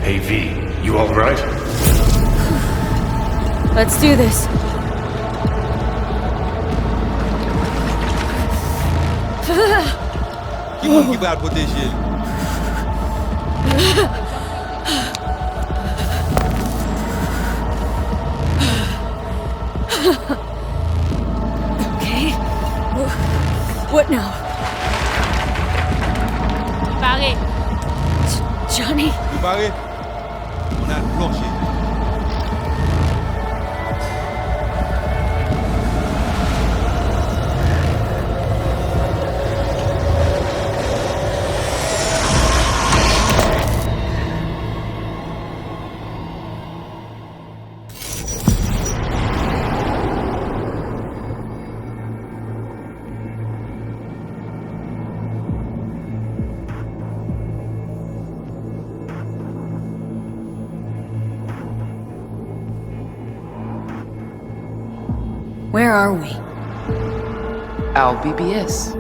Hey V, you alright? Let's do this. Give out what this is. Okay. What now? Barré. Johnny? You barré? On a planché. Where are we? Our BBS,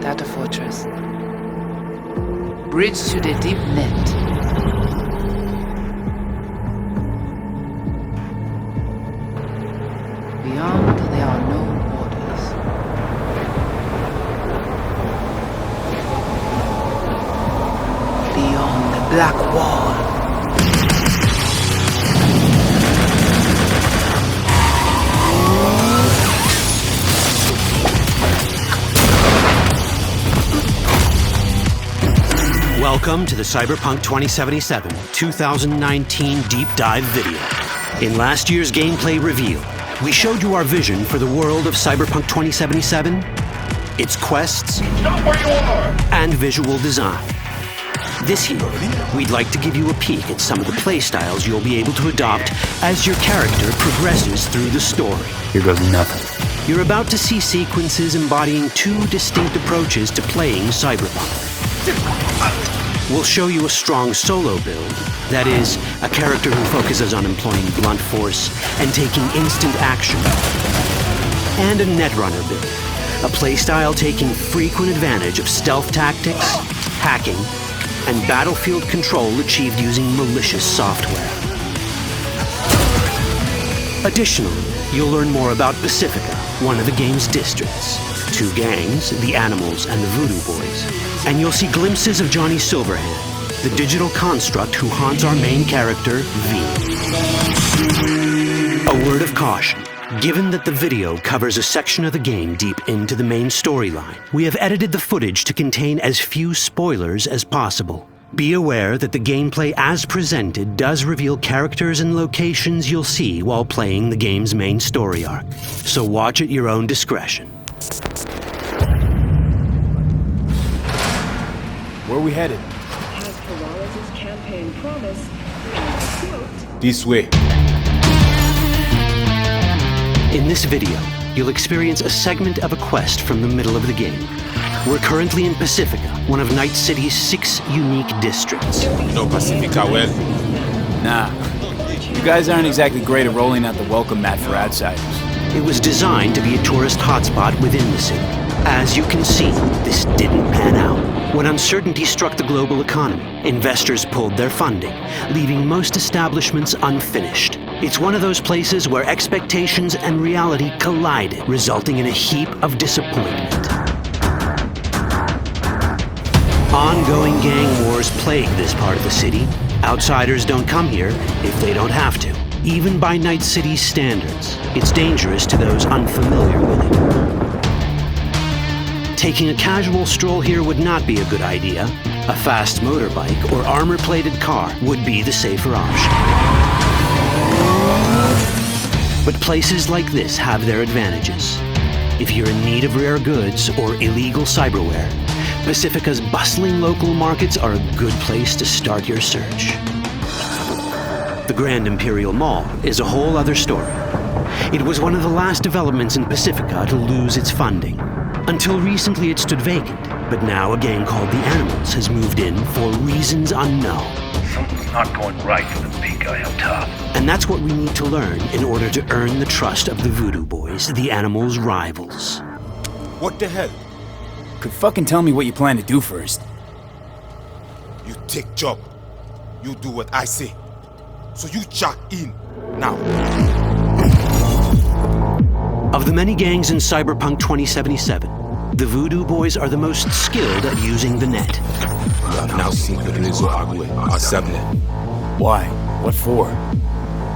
data fortress. Bridge to the deep net. Beyond, there are no borders. Beyond the black wall. Welcome to the Cyberpunk 2077 2019 Deep Dive video. In last year's gameplay reveal, we showed you our vision for the world of Cyberpunk 2077, its quests, and visual design. This year, we'd like to give you a peek at some of the playstyles you'll be able to adopt as your character progresses through the story. Here goes nothing. You're about to see sequences embodying two distinct approaches to playing Cyberpunk. We'll show you a strong solo build, that is, a character who focuses on employing blunt force and taking instant action, and a netrunner build, a playstyle taking frequent advantage of stealth tactics, hacking, and battlefield control achieved using malicious software. Additionally, you'll learn more about Pacifica, one of the game's districts, two gangs, the Animals and the Voodoo Boys, and you'll see glimpses of Johnny Silverhand, the digital construct who haunts our main character, V. A word of caution. Given that the video covers a section of the game deep into the main storyline, we have edited the footage to contain as few spoilers as possible. Be aware that the gameplay as presented does reveal characters and locations you'll see while playing the game's main story arc, so watch at your own discretion. Where are we headed? As Peralez's campaign promised, quote, This way. In this video, you'll experience a segment of a quest from the middle of the game. We're currently in Pacifica, one of Night City's 6 unique districts. No Pacifica well. Nah. You guys aren't exactly great at rolling out the welcome mat for outsiders. It was designed to be a tourist hotspot within the city. As you can see, this didn't pan out. When uncertainty struck the global economy, investors pulled their funding, leaving most establishments unfinished. It's one of those places where expectations and reality collided, resulting in a heap of disappointment. Ongoing gang wars plague this part of the city. Outsiders don't come here if they don't have to. Even by Night City's standards, it's dangerous to those unfamiliar with it. Taking a casual stroll here would not be a good idea. A fast motorbike or armor-plated car would be the safer option. But places like this have their advantages. If you're in need of rare goods or illegal cyberware, Pacifica's bustling local markets are a good place to start your search. The Grand Imperial Mall is a whole other story. It was one of the last developments in Pacifica to lose its funding. Until recently it stood vacant, but now a gang called the Animals has moved in for reasons unknown. Something's not going right for the big guy up top. And that's what we need to learn in order to earn the trust of the Voodoo Boys, the Animals' rivals. What the hell? Could fucking tell me what you plan to do first. You take job. You do what I say. So you check in now. Of the many gangs in Cyberpunk 2077, the Voodoo Boys are the most skilled at using the net. You have now seen the Rezo Agwe, our subnet. Why? What for?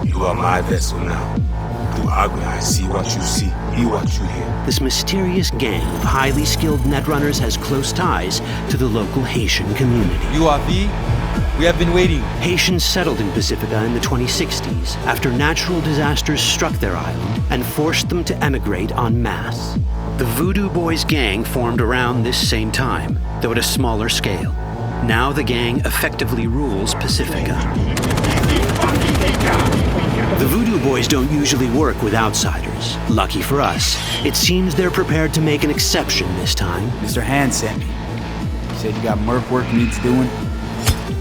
You are my vessel now. Through Agwe, I see what you see, hear what you hear. This mysterious gang of highly skilled netrunners has close ties to the local Haitian community. You are V? We have been waiting. Haitians settled in Pacifica in the 2060s after natural disasters struck their island and forced them to emigrate en masse. The Voodoo Boys gang formed around this same time, though at a smaller scale. Now the gang effectively rules Pacifica. The Voodoo Boys don't usually work with outsiders. Lucky for us, it seems they're prepared to make an exception this time. Mr. Hand sent me. He said you got merc work needs doing.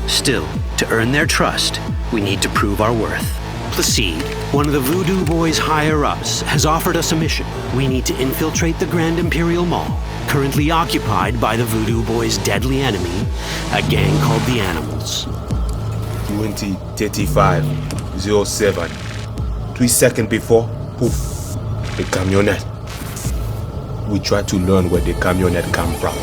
Still, to earn their trust, we need to prove our worth. Placide, one of the Voodoo Boys' higher-ups, has offered us a mission. We need to infiltrate the Grand Imperial Mall, currently occupied by the Voodoo Boys' deadly enemy, a gang called the Animals. 2035-07. 3 seconds before, poof, the camionette. We try to learn where the camionette come from.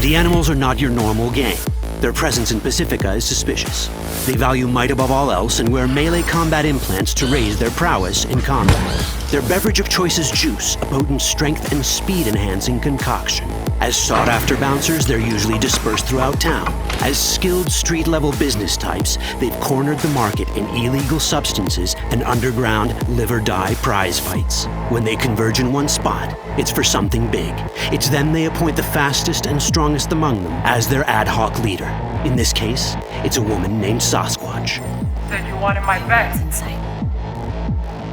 The Animals are not your normal gang. Their presence in Pacifica is suspicious. They value might above all else and wear melee combat implants to raise their prowess in combat. Their beverage of choice is juice, a potent strength and speed-enhancing concoction. As sought-after bouncers, they're usually dispersed throughout town. As skilled street-level business types, they've cornered the market in illegal substances and underground live-or-die prize fights. When they converge in one spot, it's for something big. It's then they appoint the fastest and strongest among them as their ad hoc leader. In this case, it's a woman named Sasquatch. Said you wanted my bag. Insane.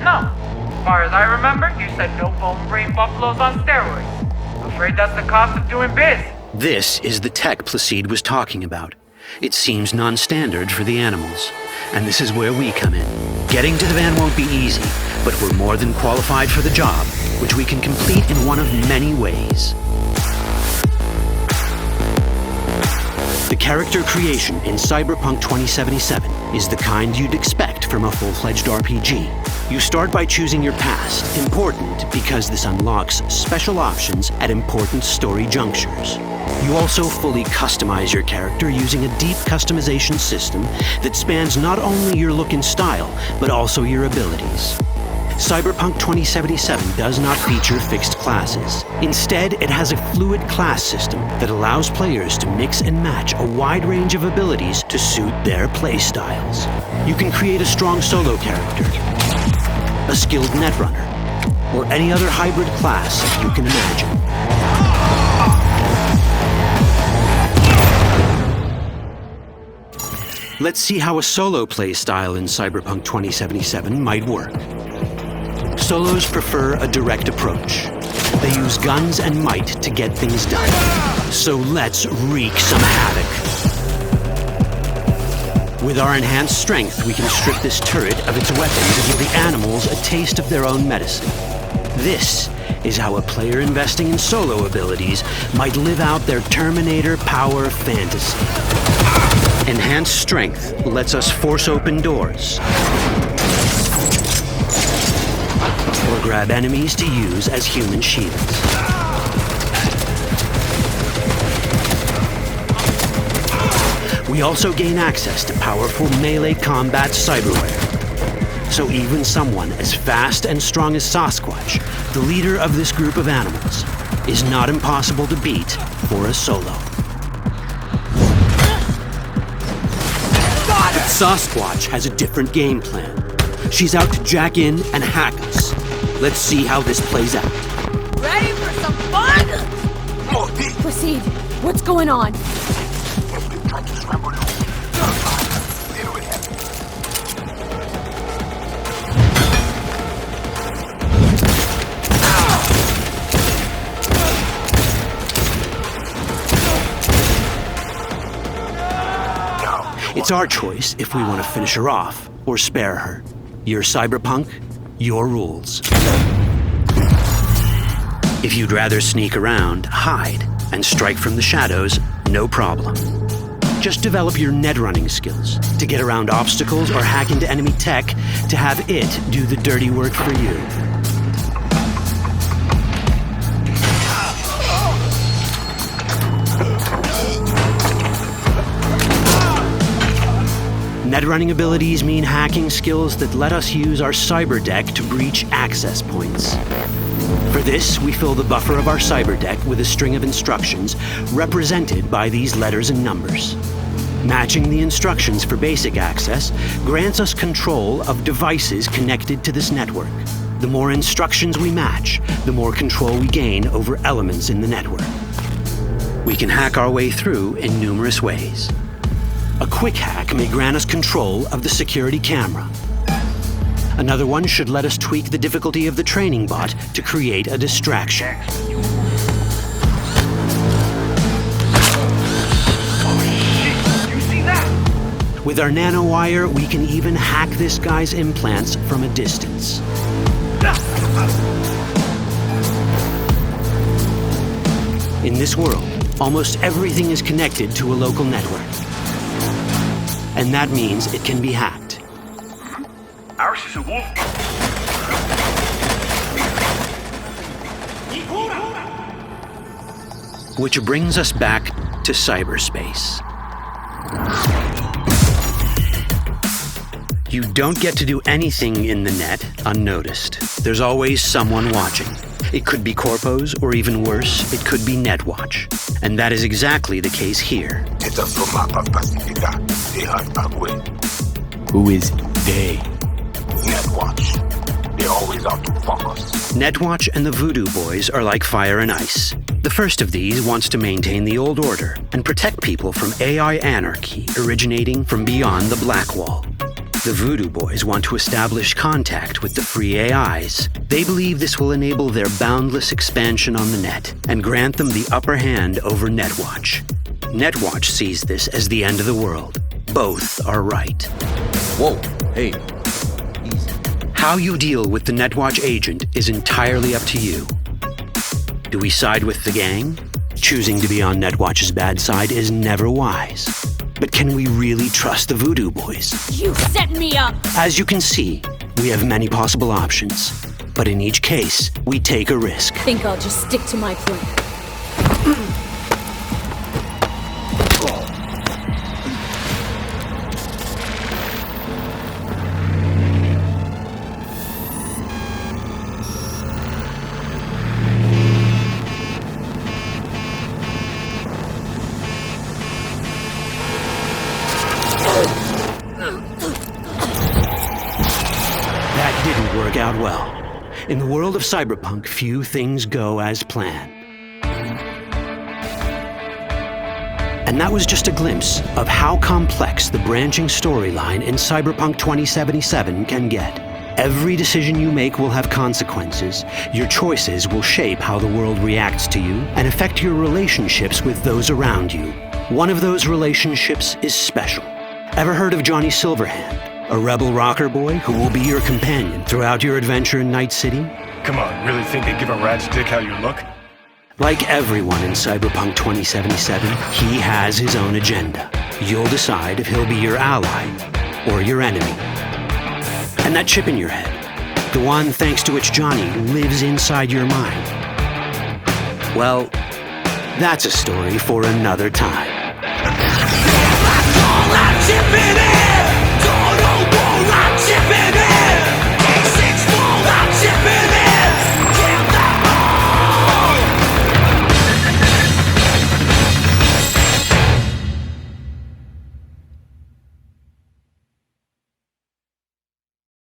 No. As far as I remember, you said no bone brain buffaloes on steroids. Afraid that's the cost of doing biz. This is the tech Placide was talking about. It seems non-standard for the Animals. And this is where we come in. Getting to the van won't be easy, but we're more than qualified for the job, which we can complete in one of many ways. The character creation in Cyberpunk 2077 is the kind you'd expect from a full-fledged RPG. You start by choosing your past, important because this unlocks special options at important story junctures. You also fully customize your character using a deep customization system that spans not only your look and style, but also your abilities. Cyberpunk 2077 does not feature fixed classes. Instead, it has a fluid class system that allows players to mix and match a wide range of abilities to suit their playstyles. You can create a strong solo character, a skilled netrunner, or any other hybrid class you can imagine. Let's see how a solo playstyle in Cyberpunk 2077 might work. Solos prefer a direct approach. They use guns and might to get things done. So let's wreak some havoc. With our enhanced strength, we can strip this turret of its weapon to give the Animals a taste of their own medicine. This is how a player investing in solo abilities might live out their Terminator power fantasy. Enhanced strength lets us force open doors, or grab enemies to use as human shields. We also gain access to powerful melee combat cyberware. So even someone as fast and strong as Sasquatch, the leader of this group of animals, is not impossible to beat for a solo. But Sasquatch has a different game plan. She's out to jack in and hack us. Let's see how this plays out. Ready for some fun? Proceed. What's going on? It's our choice if we want to finish her off or spare her. You're Cyberpunk, your rules. If you'd rather sneak around, hide, and strike from the shadows, no problem. Just develop your net running skills to get around obstacles or hack into enemy tech to have it do the dirty work for you. Net running abilities mean hacking skills that let us use our cyber deck to breach access points. For this, we fill the buffer of our cyber deck with a string of instructions represented by these letters and numbers. Matching the instructions for basic access grants us control of devices connected to this network. The more instructions we match, the more control we gain over elements in the network. We can hack our way through in numerous ways. A quick hack may grant us control of the security camera. Another one should let us tweak the difficulty of the training bot to create a distraction. With our nanowire, we can even hack this guy's implants from a distance. In this world, almost everything is connected to a local network. And that means it can be hacked. Ours is a wolf. Which brings us back to cyberspace. You don't get to do anything in the net unnoticed. There's always someone watching. It could be corpos, or even worse, it could be Netwatch. And that is exactly the case here. Who is they? Netwatch. They're always out to fuck us. Netwatch and the Voodoo Boys are like fire and ice. The first of these wants to maintain the old order and protect people from AI anarchy originating from beyond the Black Wall. The Voodoo Boys want to establish contact with the free AIs. They believe this will enable their boundless expansion on the net and grant them the upper hand over Netwatch. Netwatch sees this as the end of the world. Both are right. Whoa, hey. Easy. How you deal with the Netwatch agent is entirely up to you. Do we side with the gang? Choosing to be on Netwatch's bad side is never wise. But can we really trust the Voodoo Boys? You set me up! As you can see, we have many possible options. But in each case, we take a risk. Think I'll just stick to my plan. Out well. In the world of cyberpunk, few things go as planned. And that was just a glimpse of how complex the branching storyline in Cyberpunk 2077 can get. Every decision you make will have consequences. Your choices will shape how the world reacts to you and affect your relationships with those around you. One of those relationships is special. Ever heard of Johnny Silverhand? A rebel rocker boy who will be your companion throughout your adventure in Night City? Come on, really think they give a rat's dick how you look? Like everyone in Cyberpunk 2077, he has his own agenda. You'll decide if he'll be your ally or your enemy. And that chip in your head, the one thanks to which Johnny lives inside your mind, well, that's a story for another time. All that chip in